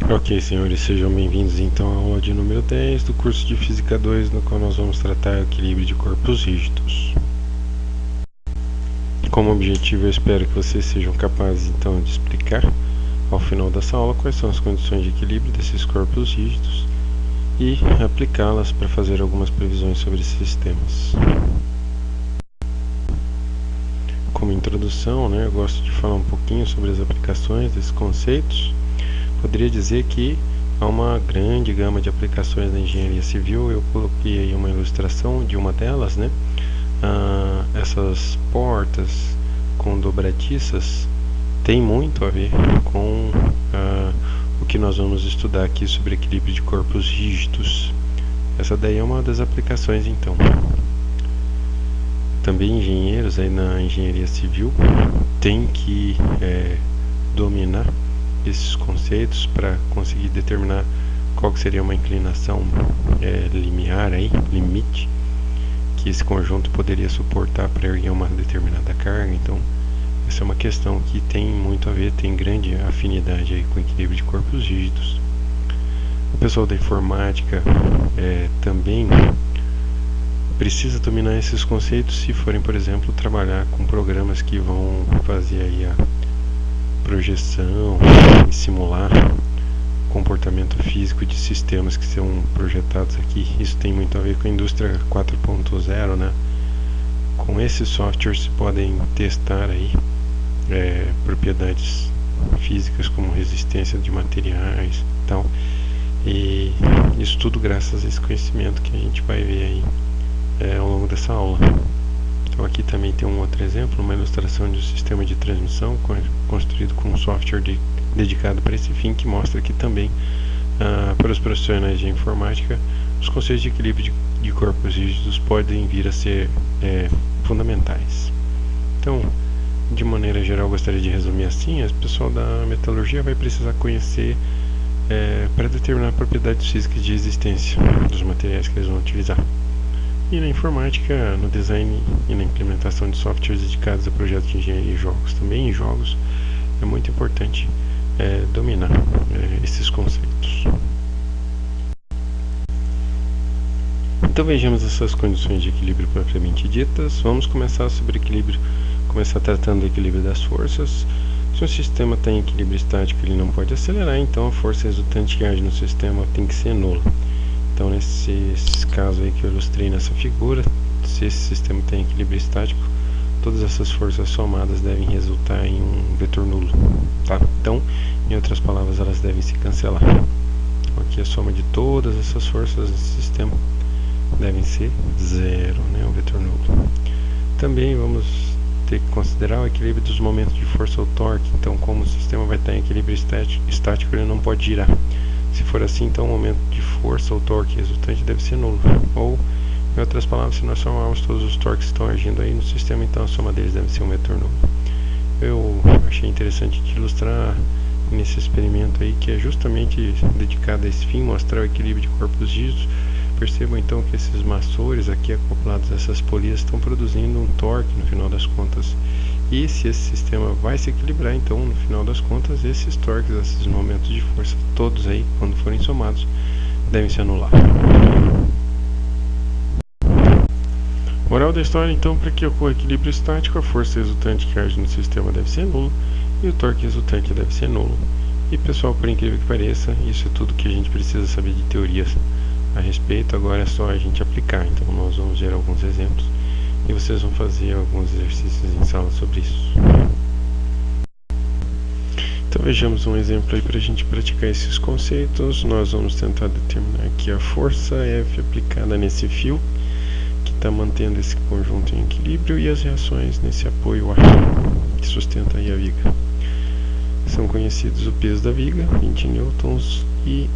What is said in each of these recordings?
Ok, senhores, sejam bem-vindos então à aula de número 10 do curso de Física 2, no qual nós vamos tratar o equilíbrio de corpos rígidos. Como objetivo, eu espero que vocês sejam capazes então de explicar ao final dessa aula quais são as condições de equilíbrio desses corpos rígidos e aplicá-las para fazer algumas previsões sobre esses sistemas. Como introdução, eu gosto de falar um pouquinho sobre as aplicações desses conceitos. Poderia dizer que há uma grande gama de aplicações na engenharia civil. Eu coloquei aí uma ilustração de uma delas, essas portas com dobradiças tem muito a ver com o que nós vamos estudar aqui sobre equilíbrio de corpos rígidos. Essa daí é uma das aplicações então. Também engenheiros aí na engenharia civil têm que dominar esses conceitos para conseguir determinar qual que seria uma inclinação limiar aí, limite, que esse conjunto poderia suportar para erguer uma determinada carga. Então essa é uma questão que tem muito a ver, tem grande afinidade aí com o equilíbrio de corpos rígidos. O pessoal da informática também precisa dominar esses conceitos se forem, por exemplo, trabalhar com programas que vão fazer aí a projeção e simular o comportamento físico de sistemas que são projetados aqui. Isso tem muito a ver com a indústria 4.0, Com esses softwares se podem testar aí propriedades físicas como resistência de materiais e tal. E isso tudo graças a esse conhecimento que a gente vai ver aí ao longo dessa aula. Então aqui também tem um outro exemplo, uma ilustração de um sistema de transmissão construído com um software dedicado para esse fim, que mostra que também para os profissionais de informática os conceitos de equilíbrio de corpos rígidos podem vir a ser fundamentais. Então, de maneira geral, eu gostaria de resumir assim: o pessoal da metalurgia vai precisar conhecer para determinar propriedades físicas de existência dos materiais que eles vão utilizar. E na informática, no design e na implementação de softwares dedicados a projetos de engenharia e jogos. Também em jogos é muito importante dominar esses conceitos. Então vejamos essas condições de equilíbrio propriamente ditas. Vamos começar tratando do equilíbrio das forças. Se um sistema tem equilíbrio estático, ele não pode acelerar, então a força resultante que age no sistema tem que ser nula. Então, nesse caso aí que eu ilustrei nessa figura, se esse sistema tem equilíbrio estático, todas essas forças somadas devem resultar em um vetor nulo, tá? Então, em outras palavras, elas devem se cancelar. Aqui a soma de todas essas forças desse sistema devem ser zero, um vetor nulo. Também vamos ter que considerar o equilíbrio dos momentos de força ou torque. Então, como o sistema vai estar em equilíbrio estático, ele não pode girar. Se for assim, então o momento de força ou torque resultante deve ser nulo. Ou, em outras palavras, se nós somarmos todos os torques que estão agindo aí no sistema, então a soma deles deve ser um vetor nulo. Eu achei interessante de ilustrar nesse experimento aí, que é justamente dedicado a esse fim, mostrar o equilíbrio de corpos rígidos. Percebam então que esses maçores aqui acoplados a essas polias estão produzindo um torque no final das contas. E se esse sistema vai se equilibrar, então no final das contas esses torques, esses momentos de força, todos aí, quando forem somados, devem se anular. Moral da história então: para que ocorra equilíbrio estático, a força resultante que age no sistema deve ser nula e o torque resultante deve ser nulo. E pessoal, por incrível que pareça, isso é tudo que a gente precisa saber de teorias a respeito. Agora é só a gente aplicar. Então nós vamos ver alguns exemplos e vocês vão fazer alguns exercícios em sala sobre isso. Então vejamos um exemplo aí para a gente praticar esses conceitos. Nós vamos tentar determinar aqui a força F aplicada nesse fio que está mantendo esse conjunto em equilíbrio e as reações nesse apoio A que sustenta aí a viga. São conhecidos o peso da viga, 20 newtons, e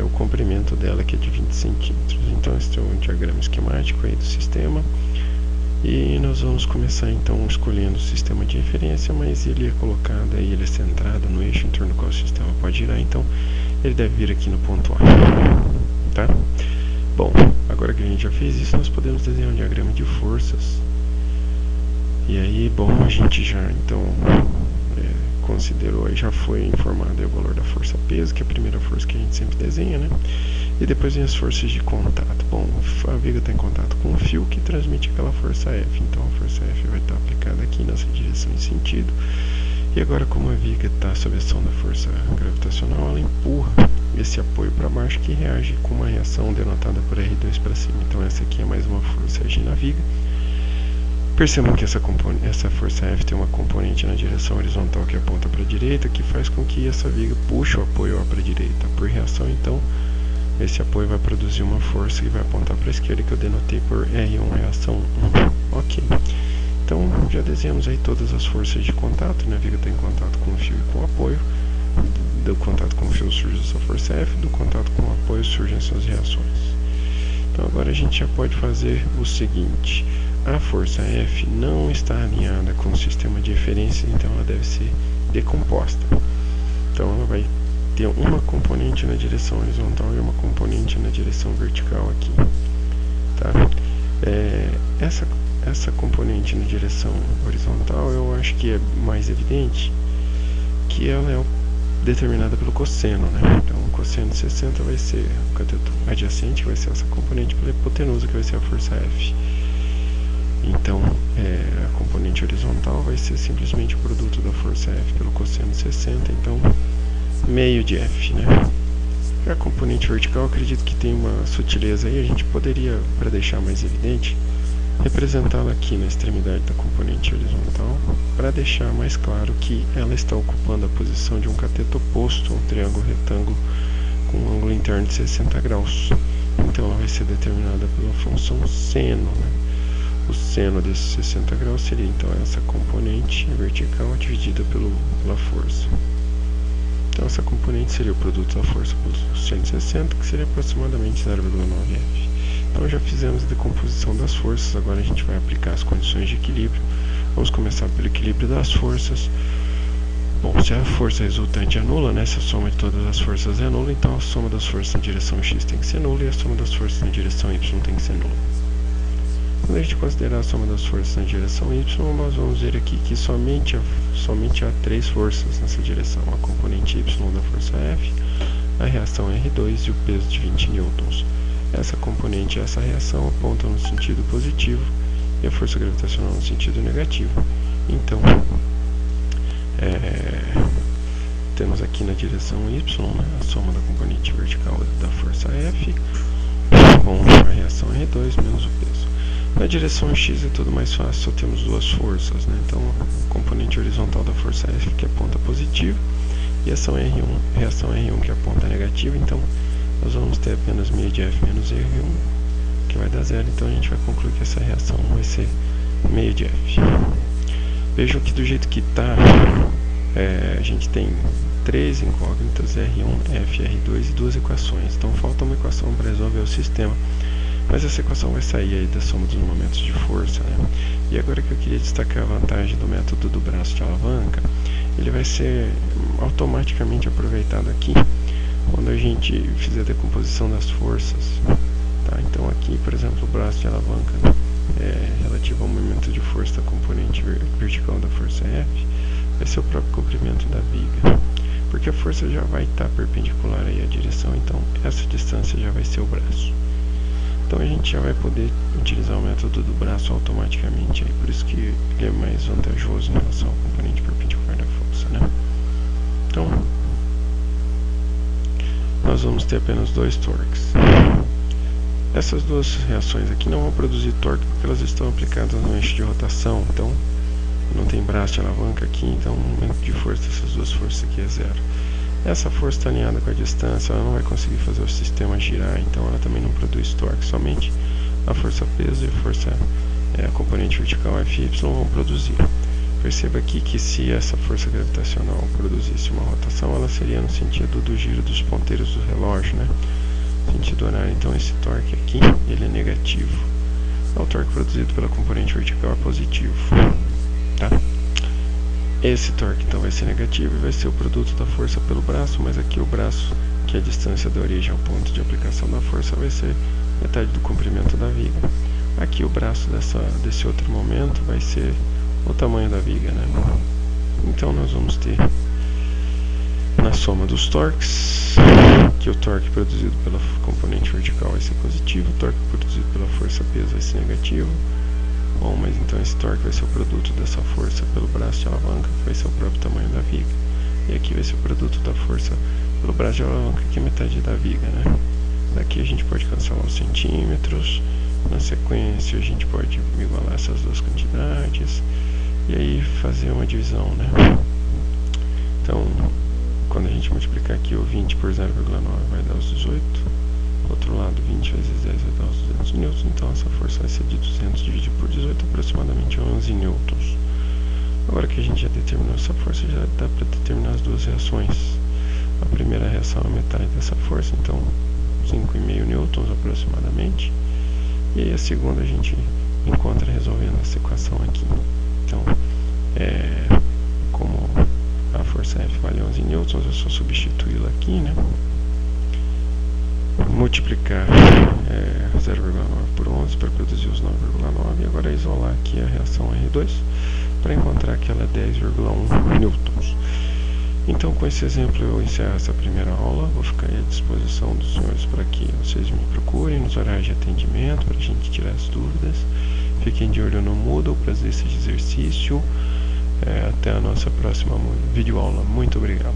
o comprimento dela, que é de 20 centímetros. Então esse é um diagrama esquemático aí do sistema. E nós vamos começar então escolhendo o sistema de referência, mas ele é colocado aí, ele é centrado no eixo em torno do qual o sistema pode girar, então ele deve vir aqui no ponto A, tá? Bom, agora que a gente já fez isso, nós podemos desenhar um diagrama de forças. E aí, bom, a gente já então considerou, já foi informado aí o valor da força peso, que é a primeira força que a gente sempre desenha, né? E depois vem as forças de contato. Bom, a viga está em contato com o fio que transmite aquela força F, então a força F vai estar aplicada aqui nessa direção e sentido. E agora, como a viga está sob a ação da força gravitacional, ela empurra esse apoio para baixo, que reage com uma reação denotada por R2 para cima. Então essa aqui é mais uma força agindo na viga. Percebam que essa força F tem uma componente na direção horizontal que aponta para a direita, que faz com que essa viga puxe o apoio para a direita. Por reação, então, esse apoio vai produzir uma força que vai apontar para a esquerda, que eu denotei por R1, reação 1. Ok. Então, já desenhamos aí todas as forças de contato, né? A viga está em contato com o fio e com o apoio. Do contato com o fio surge essa força F, do contato com o apoio surgem essas reações. Então, agora a gente já pode fazer o seguinte: a força F não está alinhada com o sistema de eferência, então ela deve ser decomposta. Então, ela vai ter uma componente na direção horizontal e uma componente na direção vertical aqui. Tá? Essa componente na direção horizontal, eu acho que é mais evidente que ela é determinada pelo cosseno, né? Então o cosseno de 60 vai ser o cateto adjacente, que vai ser essa componente, pela hipotenusa, que vai ser a força F. Então a componente horizontal vai ser simplesmente o produto da força F pelo cosseno de 60, então meio de F, né? Já a componente vertical, acredito que tem uma sutileza aí, a gente poderia, para deixar mais evidente, representá-la aqui na extremidade da componente horizontal, para deixar mais claro que ela está ocupando a posição de um cateto oposto a um triângulo retângulo com um ângulo interno de 60 graus. Então ela vai ser determinada pela função seno, né? O seno desses 60 graus seria então essa componente vertical dividida pela força. Então essa componente seria o produto da força por 160, que seria aproximadamente 0,9F. Então já fizemos a decomposição das forças, agora a gente vai aplicar as condições de equilíbrio. Vamos começar pelo equilíbrio das forças. Bom, se a força resultante é nula, né, se a soma de todas as forças é nula, então a soma das forças na direção x tem que ser nula e a soma das forças na direção y tem que ser nula. Quando a gente considerar a soma das forças na direção y, nós vamos ver aqui que somente há 3 forças nessa direção: a componente y da força F, a reação R2 e o peso de 20 newtons. Essa componente e essa reação apontam no sentido positivo e a força gravitacional no sentido negativo. Então, temos aqui na direção y, né, a soma da componente vertical da força F com a reação R2 menos o peso. Na direção x é tudo mais fácil, só temos 2 forças, né? Então, a componente horizontal da força F que aponta positivo e a reação R1 que aponta negativo. Então, nós vamos ter apenas meio de F menos R1, que vai dar 0, então a gente vai concluir que essa reação vai ser meio de F. Vejam que do jeito que está, a gente tem 3 incógnitas, R1, F, R2 e 2 equações. Então falta uma equação para resolver o sistema, mas essa equação vai sair aí da soma dos momentos de força, né? E agora que eu queria destacar a vantagem do método do braço de alavanca, ele vai ser automaticamente aproveitado aqui quando a gente fizer a decomposição das forças, tá? Então aqui, por exemplo, o braço de alavanca, né, relativo ao movimento de força da componente vertical da força F, vai ser o próprio comprimento da viga, porque a força já vai estar perpendicular aí à direção, então essa distância já vai ser o braço. Então a gente já vai poder utilizar o método do braço automaticamente, aí, por isso que ele é mais vantajoso em relação ao componente perpendicular da força, né? Então, nós vamos ter apenas 2 torques. Essas duas reações aqui não vão produzir torque porque elas estão aplicadas no eixo de rotação, então não tem braço de alavanca aqui, então o momento de força dessas duas forças aqui é 0. Essa força está alinhada com a distância, ela não vai conseguir fazer o sistema girar, então ela também não produz torque, somente a força peso e a força a componente vertical FY vão produzir. Perceba aqui que se essa força gravitacional produzisse uma rotação, ela seria no sentido do giro dos ponteiros do relógio, né? Sentido horário. Então esse torque aqui, ele é negativo. O torque produzido pela componente vertical é positivo, tá? Esse torque então vai ser negativo e vai ser o produto da força pelo braço, mas aqui o braço, que é a distância da origem ao ponto de aplicação da força, vai ser metade do comprimento da viga. Aqui o braço desse outro momento vai ser o tamanho da viga, né? Então nós vamos ter na soma dos torques, que o torque produzido pela componente vertical vai ser positivo, o torque produzido pela força peso vai ser negativo. Bom, mas então esse torque vai ser o produto dessa força pelo braço de alavanca, que vai ser o próprio tamanho da viga. E aqui vai ser o produto da força pelo braço de alavanca, que é metade da viga, né? Daqui a gente pode cancelar os centímetros. Na sequência a gente pode igualar essas duas quantidades e aí fazer uma divisão, né? Então, quando a gente multiplicar aqui o 20 por 0,9 vai dar os 18. Do outro lado, 20 vezes 10 vai dar os 200 newtons. Então essa força vai ser de 200 dividido por 18, aproximadamente 11 newtons. Agora que a gente já determinou essa força, já dá para determinar as duas reações. A primeira reação é a metade dessa força, então 5,5 newtons aproximadamente. E aí a segunda a gente encontra resolvendo essa equação aqui. Então, como a força F vale 11 newtons, eu só substituí-la aqui, né? Multiplicar 0,9 por 11 para produzir os 9,9 e agora isolar aqui a reação R2 para encontrar que ela é 10,1 newtons. Então, com esse exemplo eu encerro essa primeira aula. Vou ficar à disposição dos senhores para que vocês me procurem nos horários de atendimento para a gente tirar as dúvidas. Fiquem de olho no Moodle para esse exercício. Até a nossa próxima videoaula. Muito obrigado.